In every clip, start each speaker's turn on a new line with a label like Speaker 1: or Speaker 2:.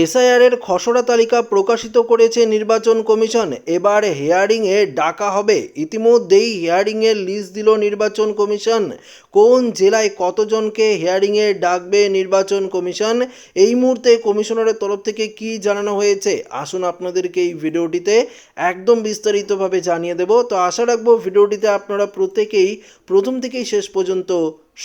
Speaker 1: এসআইআরের খসড়া তালিকা প্রকাশিত করেছে নির্বাচন কমিশন। এবার হিয়ারিংয়ে ডাকা হবে। ইতিমধ্যেই হিয়ারিংয়ের লিস্ট দিল নির্বাচন কমিশন। কোন জেলায় কতজনকে হিয়ারিংয়ে ডাকবে নির্বাচন কমিশন, এই মুহূর্তে কমিশনারের তরফ থেকে কি জানানো হয়েছে, আসুন আপনাদেরকে এই ভিডিওটিতে একদম বিস্তারিতভাবে জানিয়ে দেব। তো আশা রাখবো ভিডিওটিতে আপনারা প্রত্যেকেই প্রথম থেকেই শেষ পর্যন্ত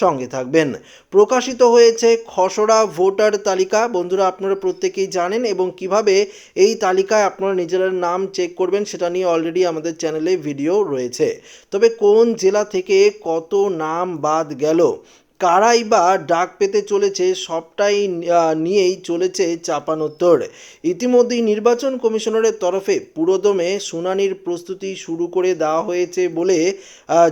Speaker 1: সঙ্গে থাকবেন। প্রকাশিত হয়েছে খসড়া ভোটার তালিকা। বন্ধুরা, আপনারা প্রত্যেকেই জানেন এবং কিভাবে এই তালিকায় আপনারা নিজেদের নাম চেক করবেন সেটা নিয়ে অলরেডি আমাদের চ্যানেলে ভিডিও রয়েছে। তবে কোন জেলা থেকে কত নাম বাদ গেল, কারাই বা ডাক পেতে চলেছে, সবটাই নিয়েই চলেছে চাপানোত্তর। ইতিমধ্যেই নির্বাচন কমিশনারের তরফে পুরোদমে শুনানির প্রস্তুতি শুরু করে দেওয়া হয়েছে বলে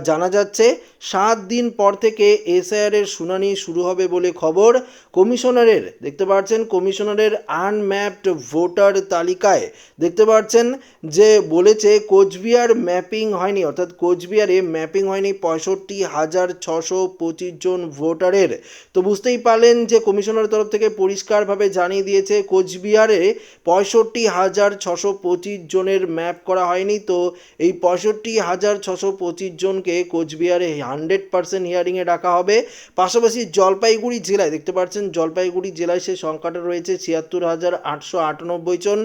Speaker 1: জানা যাচ্ছে। 7 দিন পর থেকে এসআইআরের শুনানি শুরু হবে বলে খবর। কমিশনারের দেখতে পাচ্ছেন, কমিশনারের আনম্যাপড ভোটার তালিকায় দেখতে পাচ্ছেন যে বলেছে কোচবিহার ম্যাপিং হয়নি, অর্থাৎ কোচবিহারে ম্যাপিং হয়নি 65,625 জন ভোটারের। তো বুঝতেই পারলেন যে কমিশনারের তরফ থেকে পরিষ্কারভাবে জানিয়ে দিয়েছে কোচবিহারে 65,625 জনের ম্যাপ করা হয়নি। তো এই 65,625 জনকে কোচবিহারে 100% হিয়ারিংয়ে ডাকা হবে। পাশাপাশি জলপাইগুড়ি জেলায় দেখতে পাচ্ছেন, জলপাইগুড়ি জেলায় সেই সংখ্যাটা রয়েছে 76,898 জন।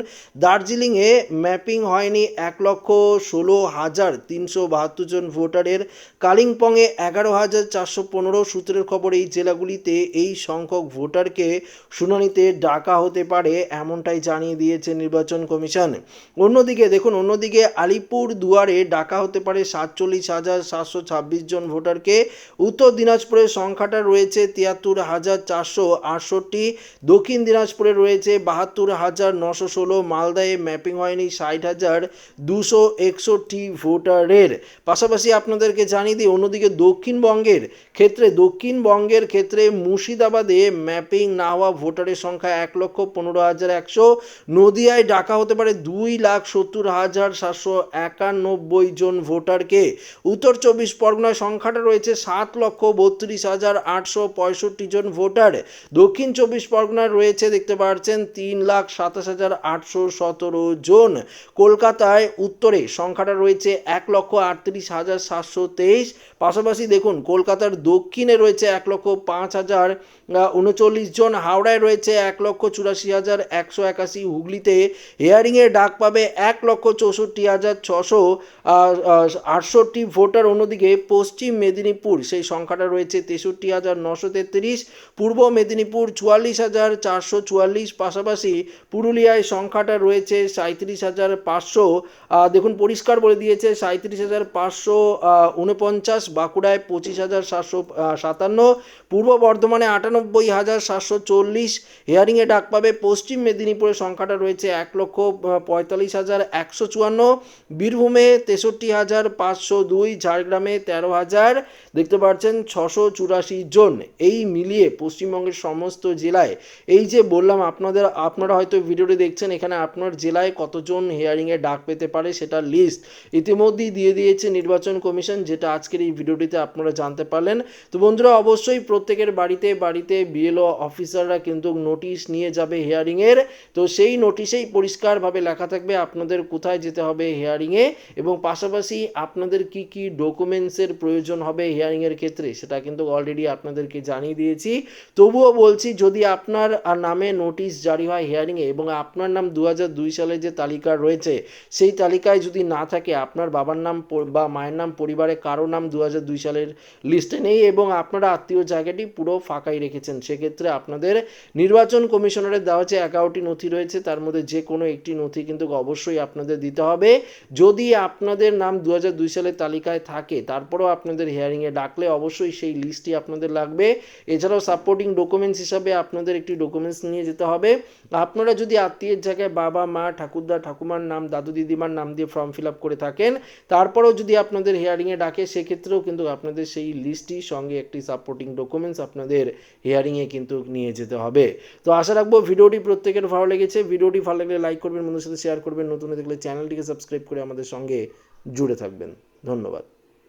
Speaker 1: দার্জিলিংয়ে ম্যাপিং হয়নি 1,16,372 জন ভোটারের। কালিম্পংয়ে 11,415। সূত্রের খবর এই জেলাগুলিতে এই সংখ্যক ভোটারকে শুনানিতে ডাকা হতে পারে, এমনটাই জানিয়ে দিয়েছে নির্বাচন কমিশন। অন্যদিকে দেখুন, আলিপুর দুয়ারে ডাকা হতে পারে 47,726 জন ভোটারকে। উত্তর দিনাজপুরের সংখ্যাটা রয়েছে 73,468। দক্ষিণ দিনাজপুরে রয়েছে 72,916। মালদায় ম্যাপিং হয়নি 60,261 ভোটারের। পাশাপাশি আপনাদেরকে জানিয়ে দিই, অন্যদিকে দক্ষিণবঙ্গের ক্ষেত্রে মুর্শিদাবাদে ম্যাপিং না হওয়া ভোটারের সংখ্যা 1,15,100। নদিয়ায় ডাকা হতে পারে 2,70,791 জন ভোটারকে। উত্তর 24 পরগনায় সংখ্যাটা রয়েছে 7,32,865 জন ভোটার। দক্ষিণ 24 পরগনায় রয়েছে দেখতে পাচ্ছেন 3,27,817 জন। কলকাতায় উত্তরে সংখ্যাটা রয়েছে 1,38,723। পাশাপাশি দেখুন, কলকাতার দক্ষিণে রয়েছে 1,05,039 জন। হাওড়ায় রয়েছে 1,84,181। হুগলিতে হিয়ারিংয়ে ডাক পাবে 1,64,668 ভোটার। অন্যদিকে পশ্চিম মেদিনীপুর সেই সংখ্যাটা রয়েছে 63,933। পূর্ব মেদিনীপুর 44,444। পাশাপাশি পুরুলিয়ায় সংখ্যাটা রয়েছে 37,500। দেখুন পরিষ্কার বলে দিয়েছে 37,549। বাঁকুড়ায় 25,757। পূর্ব বর্ধমানে 98,740 হিয়ারিংয়ে ডাক পাবে। পশ্চিম মেদিনীপুরের সংখ্যাটা রয়েছে 1,45,154। বীরভূমে 63,502। ঝাড়গ্রামে 13,000 দেখতে পাচ্ছেন 684 জন। এই মিলিয়ে পশ্চিমবঙ্গের সমস্ত জেলায়, এই যে বললাম আপনারা হয়তো ভিডিওটি দেখছেন, এখানে আপনার জেলায় কতজন হিয়ারিংয়ে ডাক পেতে পারে সেটা লিস্ট ইতিমধ্যেই দিয়ে দিয়েছে নির্বাচন কমিশন, যেটা আজকের এই ভিডিওটিতে আপনারা জানতে পারলেন। তো বন্ধুরা, অবশ্যই প্রত্যেকের বাড়িতে বিএলও অফিসাররা কিন্তু নোটিশ নিয়ে যাবে হিয়ারিংয়ের। তো সেই নোটিশেই পরিষ্কারভাবে লেখা থাকবে আপনাদের কোথায় যেতে হবে হিয়ারিংয়ে, এবং পাশাপাশি আপনাদের কি কি ডকুমেন্টসের প্রয়োজন হবে হিয়ারিংয়ের ক্ষেত্রে সেটা কিন্তু অলরেডি আপনাদেরকে জানিয়ে দিয়েছি। তবুও বলছি, যদি আপনার নামে নোটিশ জারি হয় হিয়ারিংয়ে এবং আপনার নাম 2002 সালে যে তালিকা রয়েছে সেই তালিকায় যদি না থাকে, আপনার বাবার নাম বা মায়ের নাম, পরিবারে কারো নাম 2002 সালের লিস্টে নেই এবং আপনারা আত্মীয় জায়গাটি পুরো ফাঁকাই রেখেছেন, সেক্ষেত্রে আপনাদের নির্বাচন কমিশনারের দেওয়া যে 11টি নথি রয়েছে তার মধ্যে যে কোনো একটি নথি কিন্তু অবশ্যই আপনাদের দিতে হবে। যদি আপনাদের নাম 2002 সালের তালিকায় থাকে তারপরেও আপনাদের হিয়ারিংয়ে ডাকলে অবশ্যই সেই লিস্টটি আপনাদের লাগবে। এছাড়াও সাপোর্টিং ডকুমেন্টস হিসাবে আপনাদের একটি ডকুমেন্টস নিয়ে যেতে হবে। আপনারা যদি আত্মীয়ের জায়গায় বাবা মা, ঠাকুরদা ঠাকুমার নাম, দাদু দিদিমার নাম দিয়ে ফর্ম ফিল আপ করে থাকেন, তারপরেও যদি আপনাদের হিয়ারিংয়ে ডাকে সেক্ষেত্রেও কিন্তু আপনাদের সেই লিস্টটি সঙ্গে একটি সাপোর্টিং ডকুমেন্টস আপনাদের হিয়ারিংয়ে কিন্তু নিয়ে যেতে হবে। তো আশা রাখবো ভিডিওটি প্রত্যেকের ভালো লেগেছে। ভিডিওটি ভালো লাগলে লাইক করবেন, বন্ধুদের সাথে শেয়ার করবেন, নতুন দেখলে চ্যানেলটিকে সাবস্ক্রাইব করে আমাদের সঙ্গে জুড়ে থাকবেন। ধন্যবাদ।